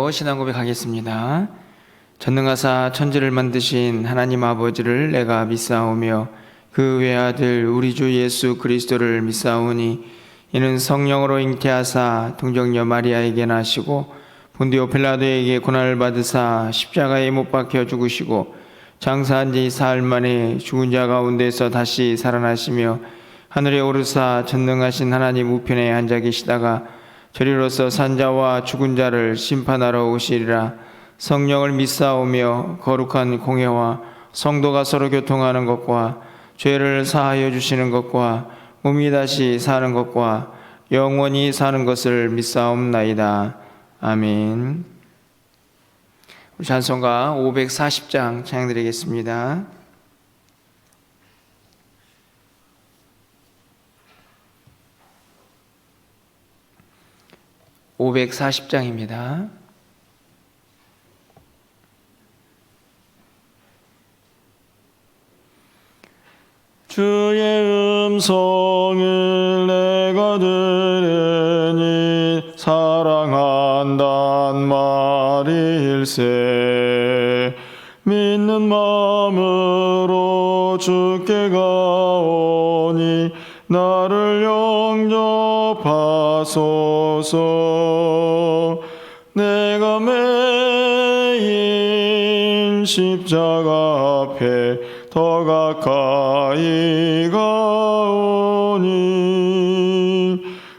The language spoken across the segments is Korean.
읽고 신앙 고백하겠습니다. 전능하사 천지를 만드신 하나님 아버지를 내가 믿사오며 그 외아들 우리 주 예수 그리스도를 믿사오니 이는 성령으로 잉태하사 동정녀 마리아에게 나시고 본디오 필라도에게 고난을 받으사 십자가에 못 박혀 죽으시고 장사한 지 사흘 만에 죽은 자 가운데서 다시 살아나시며 하늘에 오르사 전능하신 하나님 우편에 앉아 계시다가 저리로서 산자와 죽은 자를 심판하러 오시리라. 성령을 믿사오며 거룩한 공회와 성도가 서로 교통하는 것과 죄를 사하여 주시는 것과 몸이 다시 사는 것과 영원히 사는 것을 믿사옵나이다. 아멘. 우리 찬송가 540장 찬양드리겠습니다. (540장입니다) 주의 음성을 내가 들으니 사랑한단 말일세. 믿는 마음으로 주께 가오니 나를 영접하소서. 내가 매일 십자가 앞에 더 가까이 가오니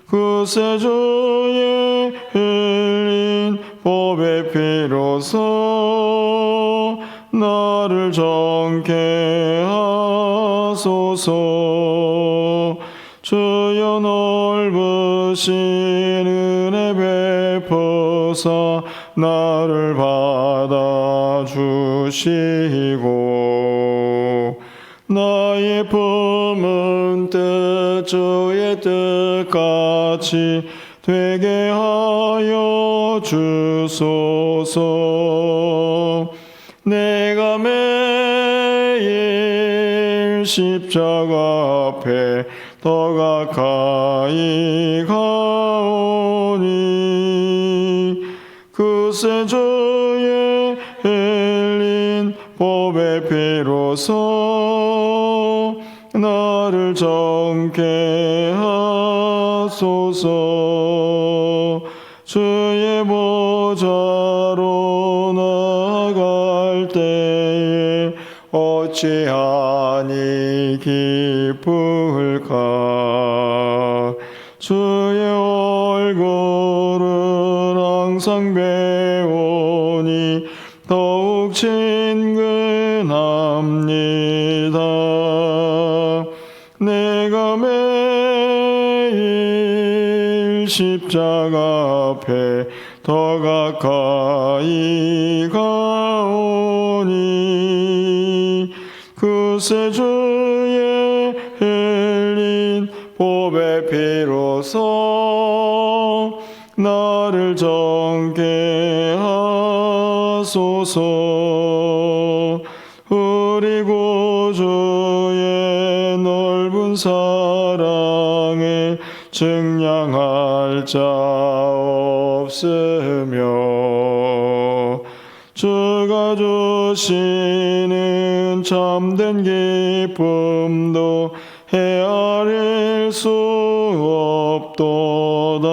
그새 주의 흘린 보배 피로써 나를 정케 하소서. 주여 넓으신 은혜 베푸사 나를 받아주시고 나의 품은 뜻 주의 뜻같이 되게 하여 주소서. 내가 매일 십자가 앞에 더 가까이 가오니 그새 주의 흘린 보배 피로써 나를 정케 하소서. 주의 보좌로 나아갈 때에 어찌하니 기쁠까. 주의 얼굴을 항상 배우니 더욱 친근합니다. 내가 매일 십자가 앞에 더 가까이 가오니 그새 주의 흘린 보배 피로써 나를 정케 하소서. 우리 구주의 넓은 사랑에 증량할 자 없으며 주가 주시는 참된 기쁨도 헤아릴 수 없도다.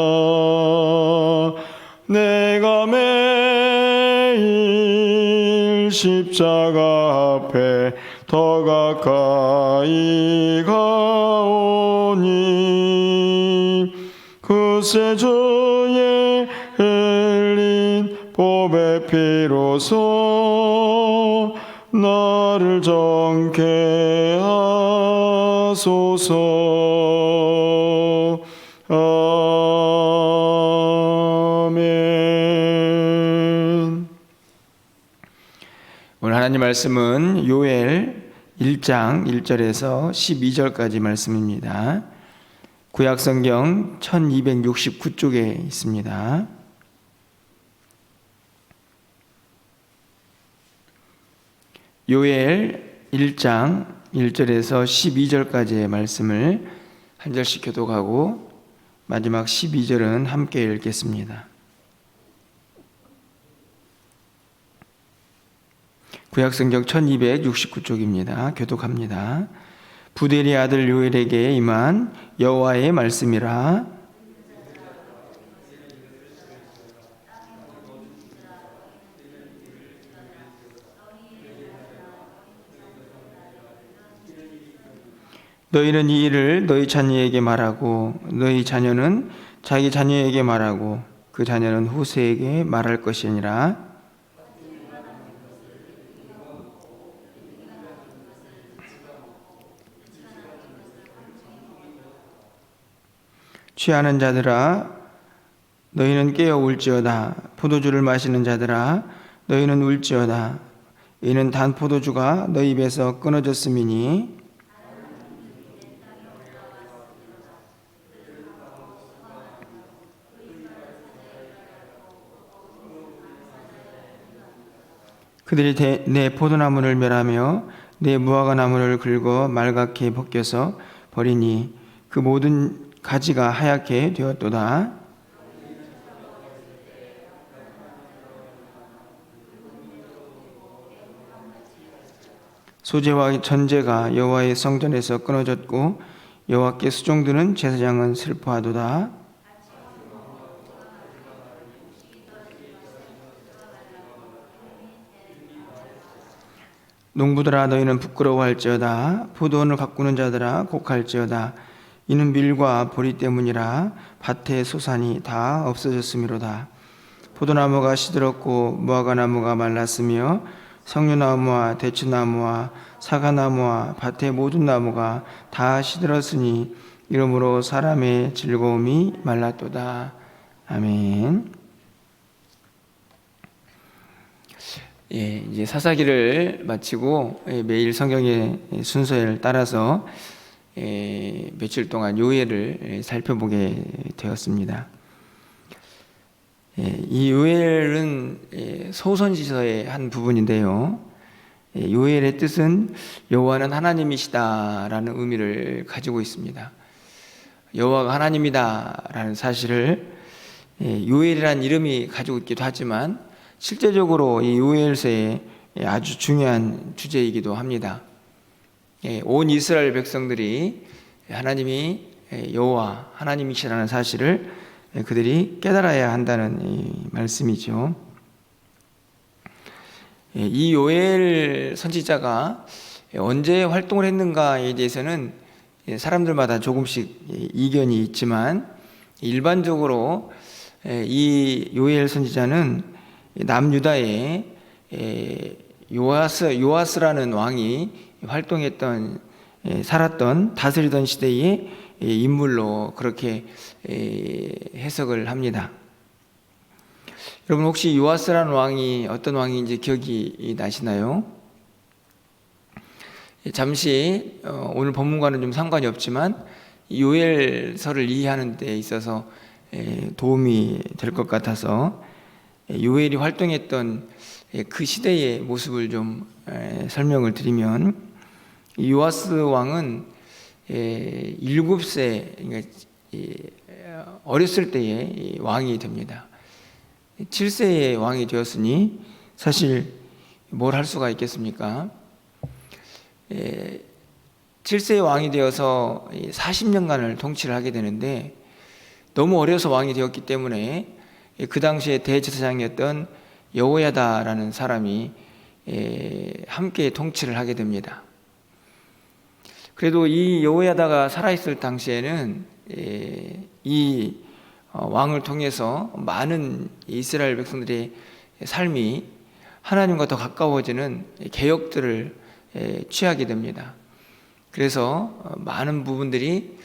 내가 매일 십자가 앞에 더 가까이 가오니 그새 주의 흘린 보배 피로써 나를 정케 하소서. 아멘. 오늘 하나님 말씀은 요엘 1장 1절에서 12절까지 말씀입니다. 구약성경 1269쪽에 있습니다. 요엘 1장 1절에서 12절까지의 말씀을 한 절씩 교독하고 마지막 12절은 함께 읽겠습니다. 구약성경 1269쪽입니다. 교독합니다. 부델의 아들 요엘에게 임한 여호와의 말씀이라. 너희는 이 일을 너희 자녀에게 말하고 너희 자녀는 자기 자녀에게 말하고 그 자녀는 후세에게 말할 것이니라. 취하는 자들아 너희는 깨어 울지어다. 포도주를 마시는 자들아 너희는 울지어다. 이는 단 포도주가 너희 입에서 끊어졌음이니 그들이 내 포도나무를 멸하며 내 무화과 나무를 긁어 말갛게 벗겨서 버리니 그 모든 가지가 하얗게 되었도다. 소재와 전제가 여호와의 성전에서 끊어졌고 여호와께 수종드는 제사장은 슬퍼하도다. 농부들아 너희는 부끄러워할지어다. 포도원을 가꾸는 자들아 곡할지어다. 이는 밀과 보리 때문이라. 밭의 소산이 다 없어졌음이로다. 포도나무가 시들었고 무화과나무가 말랐으며 석류나무와 대추나무와 사과나무와 밭의 모든 나무가 다 시들었으니 이러므로 사람의 즐거움이 말랐도다. 아멘. 이제 사사기를 마치고 매일 성경의 순서를 따라서 며칠 동안 요엘을 살펴보게 되었습니다. 이 요엘은 소선지서의 한 부분인데요. 요엘의 뜻은 여호와는 하나님이시다라는 의미를 가지고 있습니다. 여호와가 하나님이다라는 사실을 요엘이라는 이름이 가지고 있기도 하지만 실제적으로 이 요엘서의 아주 중요한 주제이기도 합니다. 온 이스라엘 백성들이 하나님이 여호와 하나님이시라는 사실을 그들이 깨달아야 한다는 말씀이죠. 이 요엘 선지자가 언제 활동을 했는가에 대해서는 사람들마다 조금씩 이견이 있지만 일반적으로 이 요엘 선지자는 남유다에 요아스라는 왕이 활동했던 살았던 다스리던 시대의 인물로 그렇게 해석을 합니다. 여러분 혹시 요아스라는 왕이 어떤 왕인지 기억이 나시나요? 잠시 오늘 본문과는 좀 상관이 없지만 요엘서를 이해하는 데 있어서 도움이 될 것 같아서 요엘이 활동했던 그 시대의 모습을 좀 설명을 드리면 요아스 왕은 7세 그러니까 어렸을 때의 왕이 됩니다. 7세의 왕이 되었으니 사실 뭘 할 수가 있겠습니까? 7세의 왕이 되어서 40년간을 통치를 하게 되는데 너무 어려서 왕이 되었기 때문에 그 당시에 대제사장이었던 여호야다라는 사람이 함께 통치를 하게 됩니다. 그래도 이 여호야다가 살아있을 당시에는 이 왕을 통해서 많은 이스라엘 백성들의 삶이 하나님과 더 가까워지는 개혁들을 취하게 됩니다. 그래서 많은 부분들이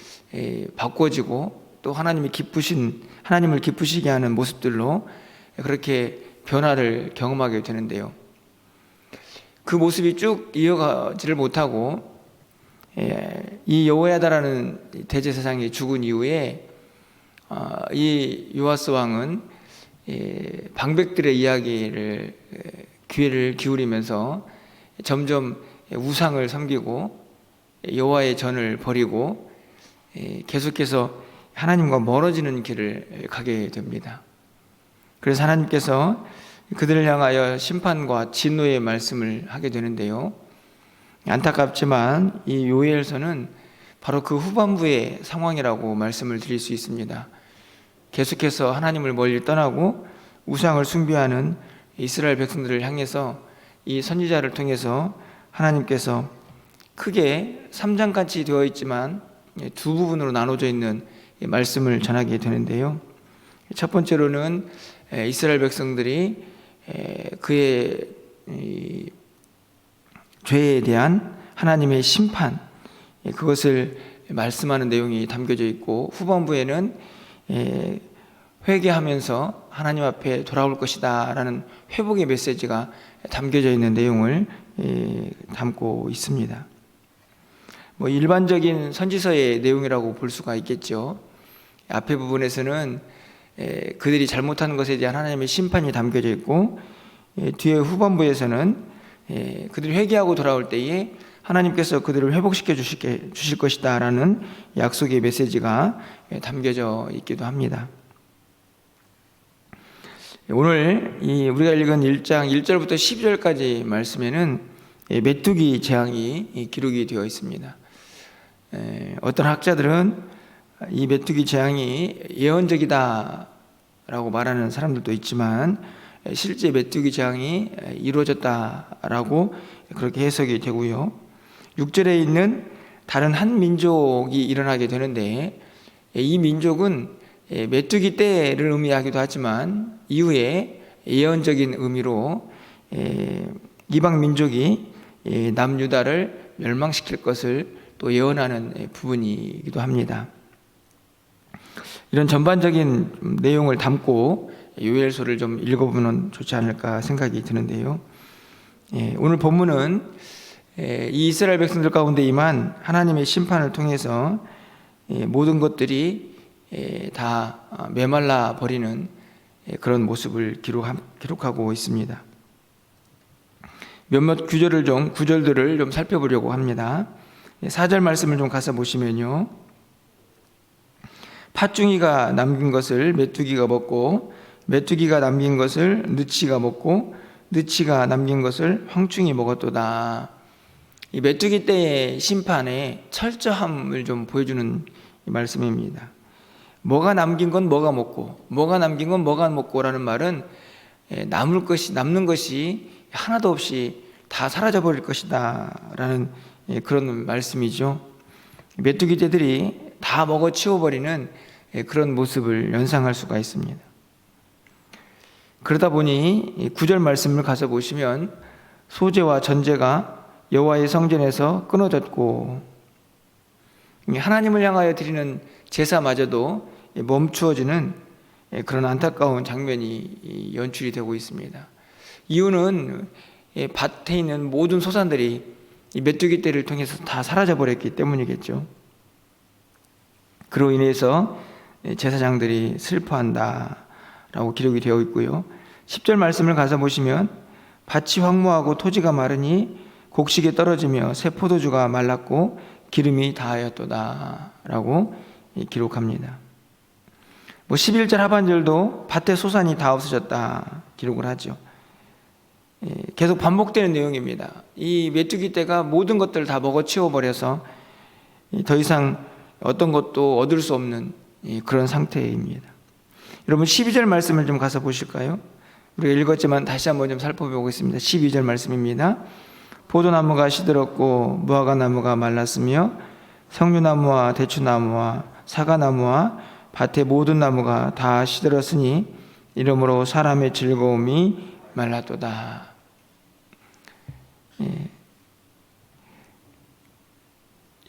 바꿔지고 또 하나님을 기쁘시게 하는 모습들로 그렇게 변화를 경험하게 되는데요. 그 모습이 쭉 이어가지를 못하고 이 여호야다라는 대제사장이 죽은 이후에 이 요아스 왕은 방백들의 이야기를 귀를 기울이면서 점점 우상을 섬기고 여호와의 전을 버리고 계속해서 하나님과 멀어지는 길을 가게 됩니다. 그래서 하나님께서 그들을 향하여 심판과 진노의 말씀을 하게 되는데요. 안타깝지만 이 요엘서는 바로 그 후반부의 상황이라고 말씀을 드릴 수 있습니다. 계속해서 하나님을 멀리 떠나고 우상을 숭배하는 이스라엘 백성들을 향해서 이 선지자를 통해서 하나님께서 크게 3장같이 되어 있지만 두 부분으로 나눠져 있는 말씀을 전하게 되는데요. 첫 번째로는 이스라엘 백성들이 그의 죄에 대한 하나님의 심판, 그것을 말씀하는 내용이 담겨져 있고, 후반부에는 회개하면서 하나님 앞에 돌아올 것이다 라는 회복의 메시지가 담겨져 있는 내용을 담고 있습니다. 일반적인 선지서의 내용이라고 볼 수가 있겠죠. 앞에 부분에서는 그들이 잘못한 것에 대한 하나님의 심판이 담겨져 있고, 뒤에 후반부에서는 그들이 회개하고 돌아올 때에 하나님께서 그들을 회복시켜 주실 것이다 라는 약속의 메시지가 담겨져 있기도 합니다. 오늘 우리가 읽은 1장 1절부터 12절까지 말씀에는 메뚜기 재앙이 기록이 되어 있습니다. 어떤 학자들은 이 메뚜기 재앙이 예언적이다 라고 말하는 사람들도 있지만, 실제 메뚜기 재앙이 이루어졌다라고 그렇게 해석이 되고요. 6절에 있는 다른 한 민족이 일어나게 되는데, 이 민족은 메뚜기 떼를 의미하기도 하지만 이후에 예언적인 의미로 이방 민족이 남유다를 멸망시킬 것을 또 예언하는 부분이기도 합니다. 이런 전반적인 내용을 담고 요엘서를 좀 읽어보면 좋지 않을까 생각이 드는데요. 오늘 본문은 이 이스라엘 백성들 가운데 임한 하나님의 심판을 통해서 모든 것들이 다 메말라 버리는 그런 모습을 기록하고 있습니다. 몇몇 구절들을 좀 살펴보려고 합니다. 4절 말씀을 좀 가서 보시면요, 팥중이가 남긴 것을 메뚜기가 먹고, 메뚜기가 남긴 것을 느치가 먹고, 느치가 남긴 것을 황충이 먹었도다. 이 메뚜기 때의 심판의 철저함을 좀 보여주는 말씀입니다. 뭐가 남긴 건 뭐가 먹고, 뭐가 남긴 건 뭐가 먹고라는 말은 남는 것이 하나도 없이 다 사라져버릴 것이다 라는 그런 말씀이죠. 메뚜기 떼들이 다 먹어치워버리는 그런 모습을 연상할 수가 있습니다. 그러다 보니 9절 말씀을 가서 보시면 소제와 전제가 여호와의 성전에서 끊어졌고, 하나님을 향하여 드리는 제사마저도 멈추어지는 그런 안타까운 장면이 연출이 되고 있습니다. 이유는 밭에 있는 모든 소산들이 이 메뚜기 떼를 통해서 다 사라져버렸기 때문이겠죠. 그로 인해서 제사장들이 슬퍼한다 라고 기록이 되어 있고요. 10절 말씀을 가서 보시면 밭이 황무하고 토지가 마르니 곡식이 떨어지며 새 포도주가 말랐고 기름이 다하였도다 라고 기록합니다. 11절 하반절도 밭의 소산이 다 없어졌다 기록을 하죠. 계속 반복되는 내용입니다. 이 메뚜기 떼가 모든 것들을 다 먹어치워버려서 더 이상 어떤 것도 얻을 수 없는 그런 상태입니다. 여러분 12절 말씀을 좀 가서 보실까요? 우리가 읽었지만 다시 한번 좀 살펴보겠습니다. 12절 말씀입니다. 포도나무가 시들었고 무화과나무가 말랐으며 석류나무와 대추나무와 사과나무와 밭의 모든 나무가 다 시들었으니 이러므로 사람의 즐거움이 말랐도다.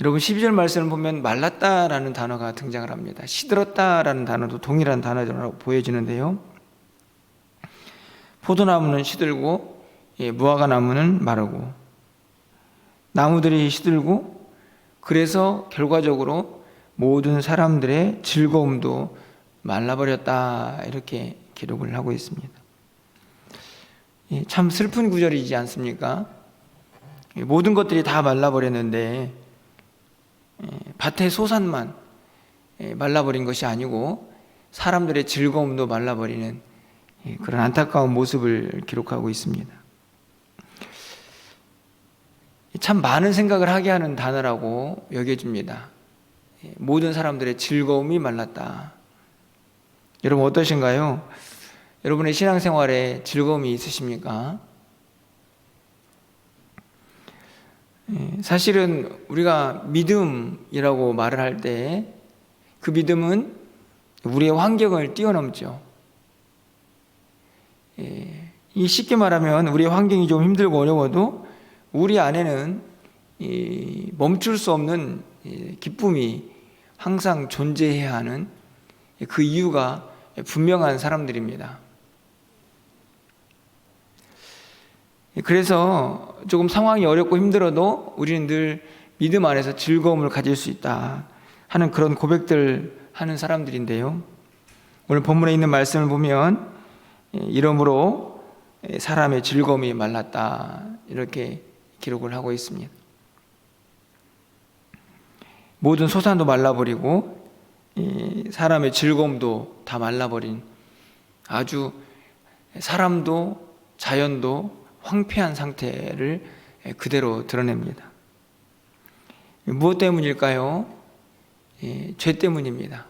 여러분 12절 말씀을 보면 말랐다라는 단어가 등장을 합니다. 시들었다라는 단어도 동일한 단어라고 보여지는데요. 포도나무는 시들고 무화과나무는 마르고 나무들이 시들고, 그래서 결과적으로 모든 사람들의 즐거움도 말라버렸다 이렇게 기록을 하고 있습니다. 참 슬픈 구절이지 않습니까? 모든 것들이 다 말라버렸는데 밭의 소산만 말라버린 것이 아니고 사람들의 즐거움도 말라버리는 그런 안타까운 모습을 기록하고 있습니다. 참 많은 생각을 하게 하는 단어라고 여겨집니다. 모든 사람들의 즐거움이 말랐다. 여러분 어떠신가요? 여러분의 신앙생활에 즐거움이 있으십니까? 사실은 우리가 믿음이라고 말을 할 때 그 믿음은 우리의 환경을 뛰어넘죠. 이 쉽게 말하면 우리의 환경이 좀 힘들고 어려워도 우리 안에는 멈출 수 없는 기쁨이 항상 존재해야 하는 그 이유가 분명한 사람들입니다. 그래서 조금 상황이 어렵고 힘들어도 우리는 늘 믿음 안에서 즐거움을 가질 수 있다 하는 그런 고백들 하는 사람들인데요. 오늘 본문에 있는 말씀을 보면 이러므로 사람의 즐거움이 말랐다 이렇게 기록을 하고 있습니다. 모든 소산도 말라버리고 사람의 즐거움도 다 말라버린 아주 사람도 자연도 황폐한 상태를 그대로 드러냅니다. 무엇 때문일까요? 죄 때문입니다.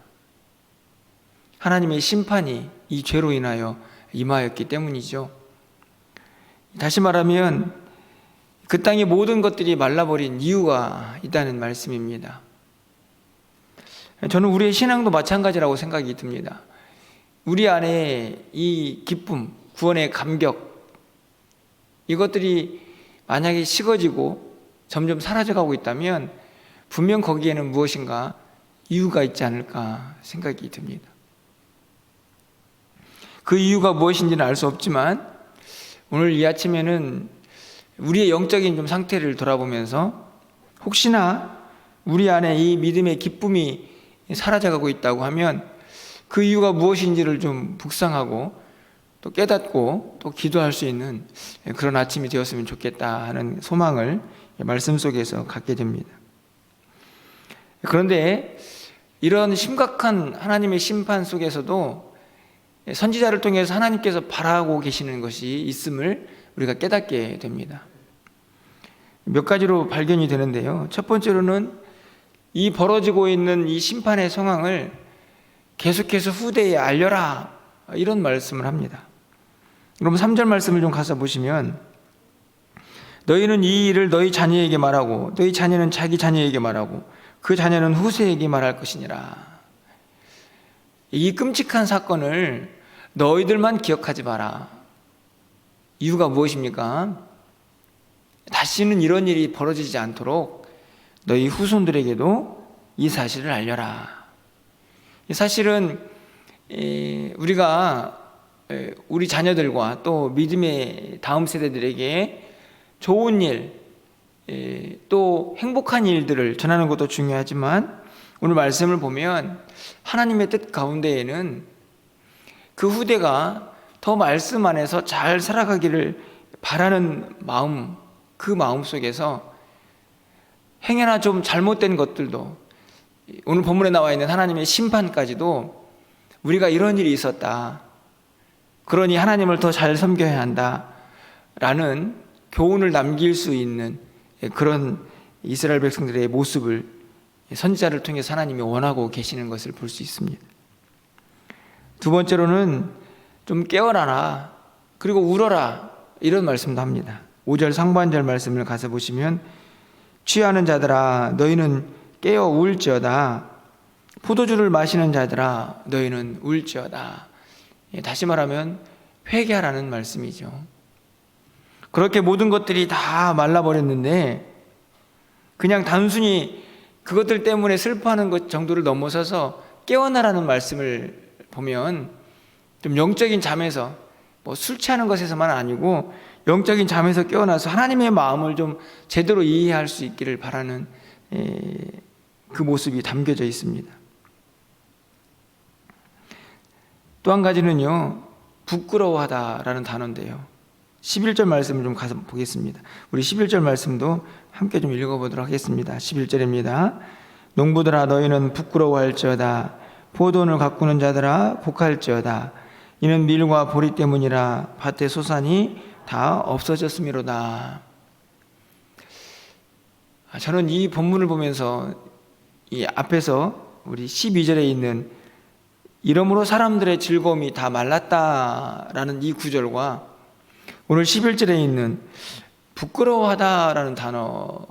하나님의 심판이 이 죄로 인하여 임하였기 때문이죠. 다시 말하면 그 땅의 모든 것들이 말라버린 이유가 있다는 말씀입니다. 저는 우리의 신앙도 마찬가지라고 생각이 듭니다. 우리 안에 이 기쁨, 구원의 감격 이것들이 만약에 식어지고 점점 사라져가고 있다면 분명 거기에는 무엇인가 이유가 있지 않을까 생각이 듭니다. 그 이유가 무엇인지는 알 수 없지만 오늘 이 아침에는 우리의 영적인 좀 상태를 돌아보면서 혹시나 우리 안에 이 믿음의 기쁨이 사라져가고 있다고 하면 그 이유가 무엇인지를 좀 묵상하고 또 깨닫고 또 기도할 수 있는 그런 아침이 되었으면 좋겠다 하는 소망을 말씀 속에서 갖게 됩니다. 그런데 이런 심각한 하나님의 심판 속에서도 선지자를 통해서 하나님께서 바라고 계시는 것이 있음을 우리가 깨닫게 됩니다. 몇 가지로 발견이 되는데요. 첫 번째로는 이 벌어지고 있는 이 심판의 상황을 계속해서 후대에 알려라 이런 말씀을 합니다. 그럼 3절 말씀을 좀 가서 보시면 너희는 이 일을 너희 자녀에게 말하고 너희 자녀는 자기 자녀에게 말하고 그 자녀는 후세에게 말할 것이니라. 이 끔찍한 사건을 너희들만 기억하지 마라. 이유가 무엇입니까? 다시는 이런 일이 벌어지지 않도록 너희 후손들에게도 이 사실을 알려라. 사실은 우리가 우리 자녀들과 또 믿음의 다음 세대들에게 좋은 일, 또 행복한 일들을 전하는 것도 중요하지만 오늘 말씀을 보면 하나님의 뜻 가운데에는 그 후대가 더 말씀 안에서 잘 살아가기를 바라는 마음, 그 마음 속에서 행여나 좀 잘못된 것들도 오늘 본문에 나와 있는 하나님의 심판까지도 우리가 이런 일이 있었다, 그러니 하나님을 더 잘 섬겨야 한다 라는 교훈을 남길 수 있는 그런 이스라엘 백성들의 모습을 선지자를 통해서 하나님이 원하고 계시는 것을 볼 수 있습니다. 두 번째로는 좀 깨어나라, 그리고 울어라 이런 말씀도 합니다. 5절 상반절 말씀을 가서 보시면 취하는 자들아 너희는 깨어 울지어다, 포도주를 마시는 자들아 너희는 울지어다. 다시 말하면 회개하라는 말씀이죠. 그렇게 모든 것들이 다 말라버렸는데 그냥 단순히 그것들 때문에 슬퍼하는 것 정도를 넘어서서 깨어나라는 말씀을 보면 좀 영적인 잠에서 뭐 술 취하는 것에서만 아니고 영적인 잠에서 깨어나서 하나님의 마음을 좀 제대로 이해할 수 있기를 바라는 그 모습이 담겨져 있습니다. 또 한 가지는요, 부끄러워하다라는 단어인데요. 11절 말씀을 좀 가서 보겠습니다. 우리 11절 말씀도 함께 좀 읽어보도록 하겠습니다. 11절입니다. 농부들아 너희는 부끄러워할지어다, 포도원을 가꾸는 자들아 복할지어다, 이는 밀과 보리 때문이라 밭의 소산이 다 없어졌음이로다. 저는 이 본문을 보면서 이 앞에서 우리 12절에 있는 이러므로 사람들의 즐거움이 다 말랐다라는 이 구절과 오늘 11절에 있는 부끄러워하다라는 단어,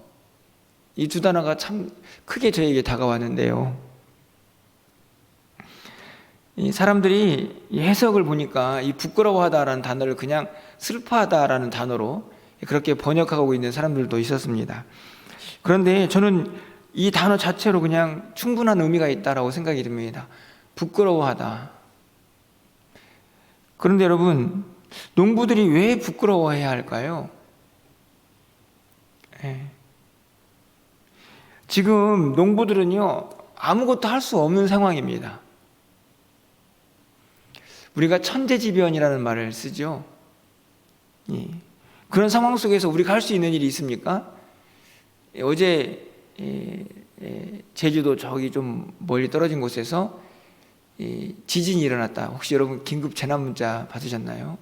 이 두 단어가 참 크게 저에게 다가왔는데요. 이 사람들이 이 해석을 보니까 이 부끄러워하다라는 단어를 그냥 슬퍼하다라는 단어로 그렇게 번역하고 있는 사람들도 있었습니다. 그런데 저는 이 단어 자체로 그냥 충분한 의미가 있다라고 생각이 듭니다. 부끄러워하다. 그런데 여러분, 농부들이 왜 부끄러워해야 할까요? 지금 농부들은요, 아무것도 할 수 없는 상황입니다. 우리가 천재지변이라는 말을 쓰죠. 그런 상황 속에서 우리가 할 수 있는 일이 있습니까? 어제 제주도 저기 좀 멀리 떨어진 곳에서 지진이 일어났다. 혹시 여러분 긴급 재난 문자 받으셨나요?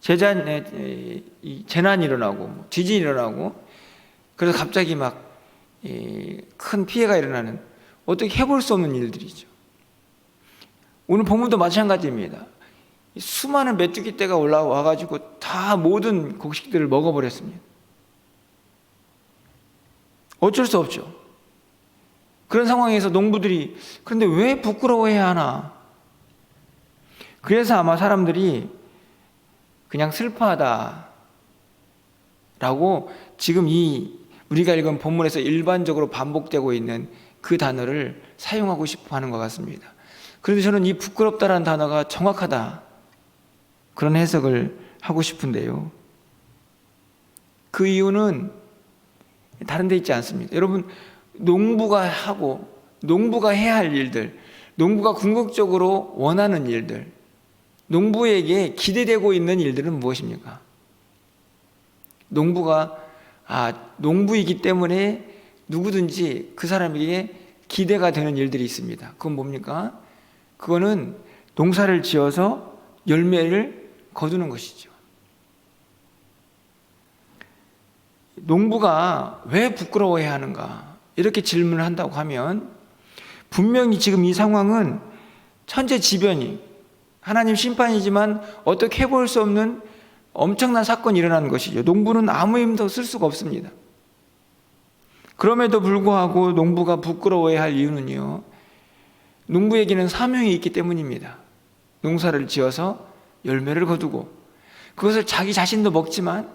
재난이 일어나고 지진이 일어나고 그래서 갑자기 막 큰 피해가 일어나는, 어떻게 해볼 수 없는 일들이죠. 오늘 본문도 마찬가지입니다. 수많은 메뚜기 떼가 올라와가지고 다 모든 곡식들을 먹어버렸습니다. 어쩔 수 없죠. 그런 상황에서 농부들이 그런데 왜 부끄러워해야 하나? 그래서 아마 사람들이 그냥 슬퍼하다 라고 지금 이 우리가 읽은 본문에서 일반적으로 반복되고 있는 그 단어를 사용하고 싶어 하는 것 같습니다. 그런데 저는 이 부끄럽다라는 단어가 정확하다, 그런 해석을 하고 싶은데요. 그 이유는 다른 데 있지 않습니다. 여러분, 농부가 해야 할 일들, 농부가 궁극적으로 원하는 일들, 농부에게 기대되고 있는 일들은 무엇입니까? 농부가 농부이기 때문에 누구든지 그 사람에게 기대가 되는 일들이 있습니다. 그건 뭡니까? 그거는 농사를 지어서 열매를 거두는 것이죠. 농부가 왜 부끄러워해야 하는가? 이렇게 질문을 한다고 하면 분명히 지금 이 상황은 천재지변이, 하나님 심판이지만 어떻게 해볼 수 없는 엄청난 사건이 일어나는 것이죠. 농부는 아무 힘도 쓸 수가 없습니다. 그럼에도 불구하고 농부가 부끄러워해야 할 이유는요, 농부에게는 사명이 있기 때문입니다. 농사를 지어서 열매를 거두고 그것을 자기 자신도 먹지만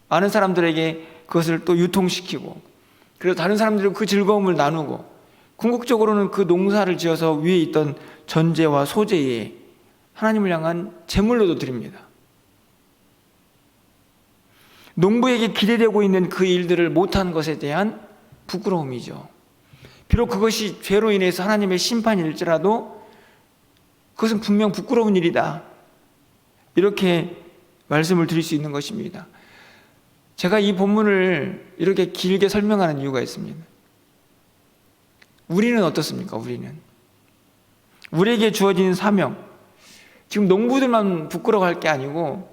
많은 사람들에게 그것을 또 유통시키고, 그래서 다른 사람들과 그 즐거움을 나누고, 궁극적으로는 그 농사를 지어서 위에 있던 전제와 소재에 하나님을 향한 제물로도 드립니다. 농부에게 기대되고 있는 그 일들을 못한 것에 대한 부끄러움이죠. 비록 그것이 죄로 인해서 하나님의 심판일지라도 그것은 분명 부끄러운 일이다, 이렇게 말씀을 드릴 수 있는 것입니다. 제가 이 본문을 이렇게 길게 설명하는 이유가 있습니다. 우리는 어떻습니까? 우리에게 주어진 사명, 지금 농부들만 부끄러워할 게 아니고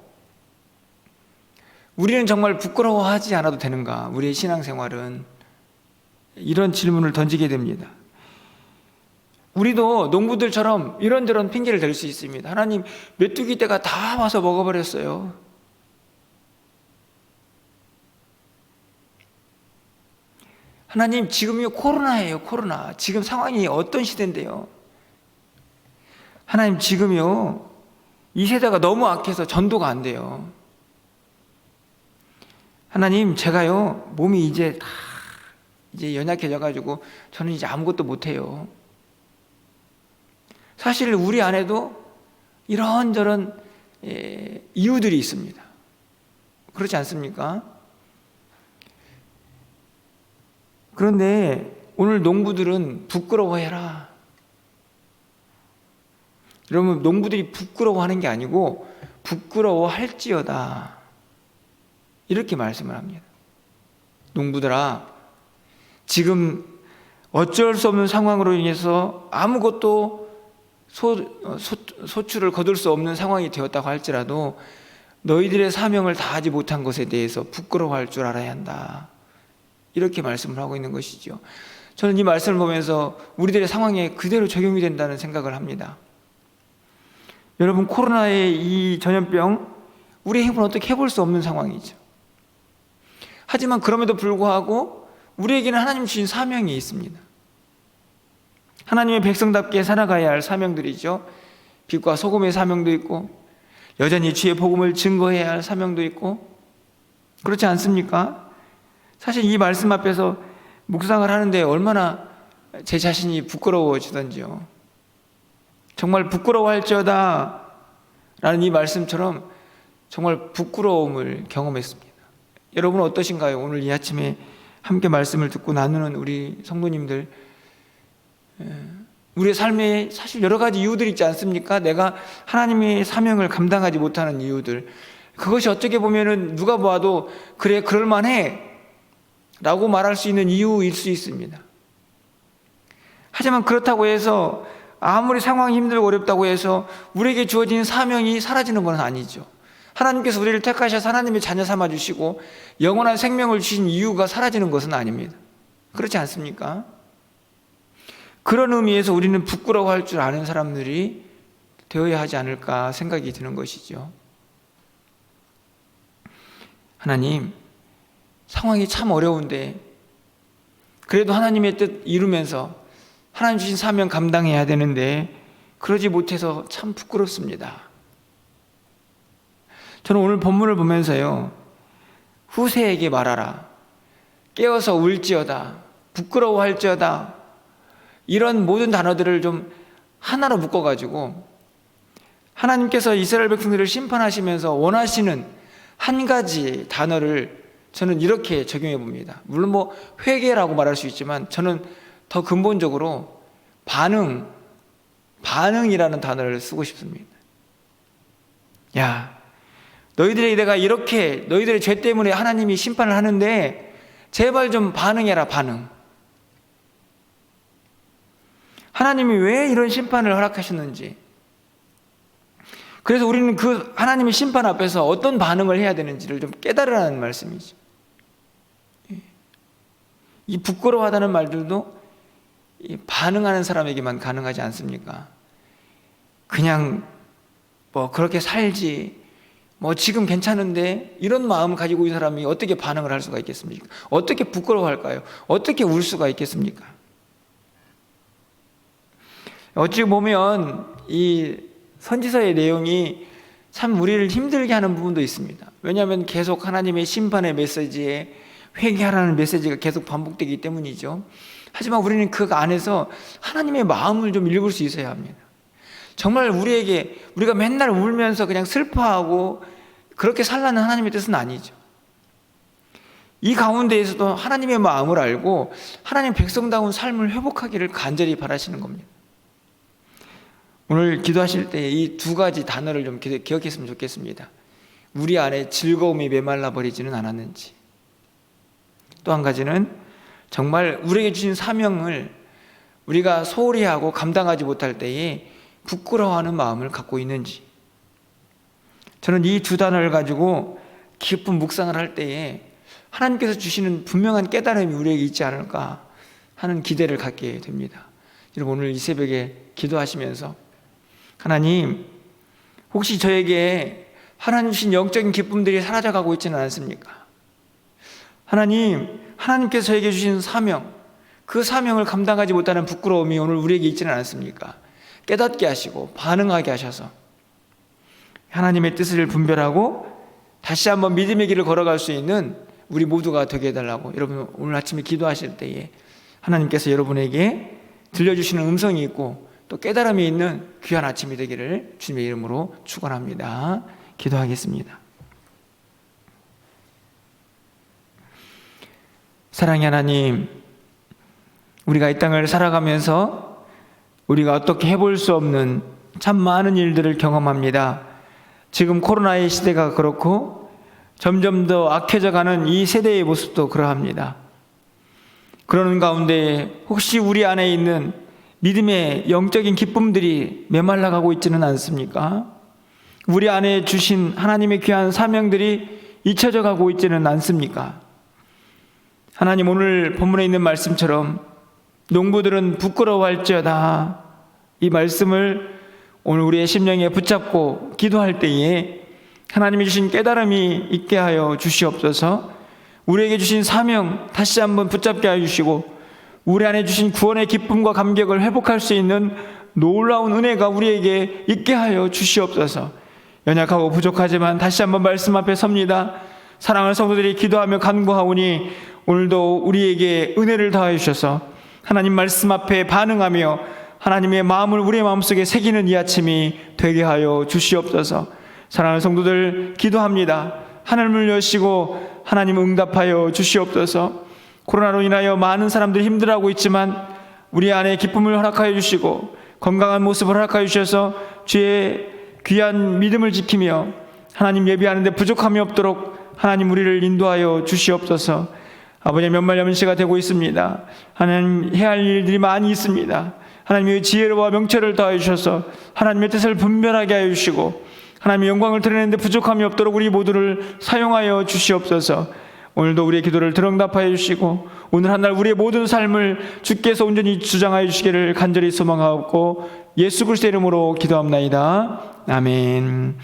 우리는 정말 부끄러워하지 않아도 되는가? 우리의 신앙생활은, 이런 질문을 던지게 됩니다. 우리도 농부들처럼 이런저런 핑계를 댈 수 있습니다. 하나님, 메뚜기 떼가 다 와서 먹어버렸어요. 하나님, 지금이 코로나예요. 코로나. 지금 상황이 어떤 시대인데요. 하나님, 지금요, 이 세대가 너무 악해서 전도가 안 돼요. 하나님, 제가요, 몸이 이제 연약해져가지고 저는 이제 아무것도 못해요. 사실 우리 안에도 이런저런 이유들이 있습니다. 그렇지 않습니까? 그런데 오늘 농부들은 부끄러워해라. 여러분, 농부들이 부끄러워하는 게 아니고 부끄러워할지어다, 이렇게 말씀을 합니다. 농부들아, 지금 어쩔 수 없는 상황으로 인해서 아무것도 소출을 거둘 수 없는 상황이 되었다고 할지라도 너희들의 사명을 다하지 못한 것에 대해서 부끄러워할 줄 알아야 한다. 이렇게 말씀을 하고 있는 것이죠. 저는 이 말씀을 보면서 우리들의 상황에 그대로 적용이 된다는 생각을 합니다. 여러분, 코로나의 이 전염병, 우리의 힘으로 어떻게 해볼 수 없는 상황이죠. 하지만 그럼에도 불구하고 우리에게는 하나님 주신 사명이 있습니다. 하나님의 백성답게 살아가야 할 사명들이죠. 빛과 소금의 사명도 있고, 여전히 주의 복음을 증거해야 할 사명도 있고, 그렇지 않습니까? 사실 이 말씀 앞에서 묵상을 하는데 얼마나 제 자신이 부끄러워지던지요. 정말 부끄러워할지어다 라는 이 말씀처럼 정말 부끄러움을 경험했습니다. 여러분은 어떠신가요? 오늘 이 아침에 함께 말씀을 듣고 나누는 우리 성도님들, 우리의 삶에 사실 여러 가지 이유들이 있지 않습니까? 내가 하나님의 사명을 감당하지 못하는 이유들, 그것이 어떻게 보면은 누가 봐도 그래 그럴만해 라고 말할 수 있는 이유일 수 있습니다. 하지만 그렇다고 해서 아무리 상황이 힘들고 어렵다고 해서 우리에게 주어진 사명이 사라지는 건 아니죠. 하나님께서 우리를 택하셔서 하나님의 자녀 삼아주시고 영원한 생명을 주신 이유가 사라지는 것은 아닙니다. 그렇지 않습니까? 그런 의미에서 우리는 부끄러워할 줄 아는 사람들이 되어야 하지 않을까 생각이 드는 것이죠. 하나님, 상황이 참 어려운데 그래도 하나님의 뜻 이루면서 하나님 주신 사명 감당해야 되는데 그러지 못해서 참 부끄럽습니다. 저는 오늘 본문을 보면서요, 후세에게 말하라, 깨어서 울지어다, 부끄러워할지어다, 이런 모든 단어들을 좀 하나로 묶어가지고 하나님께서 이스라엘 백성들을 심판하시면서 원하시는 한 가지 단어를 저는 이렇게 적용해 봅니다. 물론 뭐 회개라고 말할 수 있지만 저는 더 근본적으로 반응이라는 단어를 쓰고 싶습니다. 야, 너희들에게 내가 이렇게 너희들의 죄 때문에 하나님이 심판을 하는데 제발 좀 반응해라. 반응. 하나님이 왜 이런 심판을 허락하셨는지, 그래서 우리는 그 하나님의 심판 앞에서 어떤 반응을 해야 되는지를 좀 깨달으라는 말씀이죠. 이 부끄러워하다는 말들도 반응하는 사람에게만 가능하지 않습니까? 그냥 뭐 그렇게 살지, 뭐 지금 괜찮은데, 이런 마음을 가지고 있는 사람이 어떻게 반응을 할 수가 있겠습니까? 어떻게 부끄러워할까요? 어떻게 울 수가 있겠습니까? 어찌 보면 이 선지서의 내용이 참 우리를 힘들게 하는 부분도 있습니다. 왜냐하면 계속 하나님의 심판의 메시지에 회개하라는 메시지가 계속 반복되기 때문이죠. 하지만 우리는 그 안에서 하나님의 마음을 좀 읽을 수 있어야 합니다. 정말 우리가 맨날 울면서 그냥 슬퍼하고 그렇게 살라는 하나님의 뜻은 아니죠. 이 가운데에서도 하나님의 마음을 알고 하나님 백성다운 삶을 회복하기를 간절히 바라시는 겁니다. 오늘 기도하실 때 이 두 가지 단어를 좀 기억했으면 좋겠습니다. 우리 안에 즐거움이 메말라 버리지는 않았는지, 또 한 가지는 정말 우리에게 주신 사명을 우리가 소홀히 하고 감당하지 못할 때에 부끄러워하는 마음을 갖고 있는지. 저는 이 두 단어를 가지고 깊은 묵상을 할 때에 하나님께서 주시는 분명한 깨달음이 우리에게 있지 않을까 하는 기대를 갖게 됩니다. 여러분, 오늘 이 새벽에 기도하시면서 하나님, 혹시 저에게 하나님 주신 영적인 기쁨들이 사라져가고 있지는 않습니까? 하나님께서 저에게 주신 사명, 그 사명을 감당하지 못하는 부끄러움이 오늘 우리에게 있지는 않습니까? 깨닫게 하시고 반응하게 하셔서 하나님의 뜻을 분별하고 다시 한번 믿음의 길을 걸어갈 수 있는 우리 모두가 되게 해달라고, 여러분 오늘 아침에 기도하실 때에 하나님께서 여러분에게 들려주시는 음성이 있고 또 깨달음이 있는 귀한 아침이 되기를 주님의 이름으로 축원합니다. 기도하겠습니다. 사랑의 하나님, 우리가 이 땅을 살아가면서 우리가 어떻게 해볼 수 없는 참 많은 일들을 경험합니다. 지금 코로나의 시대가 그렇고 점점 더 악해져가는 이 세대의 모습도 그러합니다. 그러는 가운데 혹시 우리 안에 있는 믿음의 영적인 기쁨들이 메말라가고 있지는 않습니까? 우리 안에 주신 하나님의 귀한 사명들이 잊혀져 가고 있지는 않습니까? 하나님, 오늘 본문에 있는 말씀처럼 농부들은 부끄러워할지어다, 이 말씀을 오늘 우리의 심령에 붙잡고 기도할 때에 하나님이 주신 깨달음이 있게 하여 주시옵소서. 우리에게 주신 사명 다시 한번 붙잡게 하여 주시고, 우리 안에 주신 구원의 기쁨과 감격을 회복할 수 있는 놀라운 은혜가 우리에게 있게 하여 주시옵소서. 연약하고 부족하지만 다시 한번 말씀 앞에 섭니다. 사랑하는 성도들이 기도하며 간구하오니 오늘도 우리에게 은혜를 더하여 주셔서 하나님 말씀 앞에 반응하며 하나님의 마음을 우리의 마음속에 새기는 이 아침이 되게 하여 주시옵소서. 사랑하는 성도들 기도합니다. 하늘문을 여시고 하나님 응답하여 주시옵소서. 코로나로 인하여 많은 사람들이 힘들어하고 있지만 우리 안에 기쁨을 허락하여 주시고 건강한 모습을 허락하여 주셔서 주의 귀한 믿음을 지키며 하나님 예배하는 데 부족함이 없도록 하나님 우리를 인도하여 주시옵소서. 아버지, 면말염시가 되고 있습니다. 하나님 해야 할 일들이 많이 있습니다. 하나님의 지혜와 명철을 더하여 주셔서 하나님의 뜻을 분별하게 하여 주시고 하나님의 영광을 드러내는 데 부족함이 없도록 우리 모두를 사용하여 주시옵소서. 오늘도 우리의 기도를 들응답하여 주시고 오늘 한 날 우리의 모든 삶을 주께서 온전히 주장하여 주시기를 간절히 소망하옵고 예수 그리스도의 이름으로 기도합나이다. 아멘.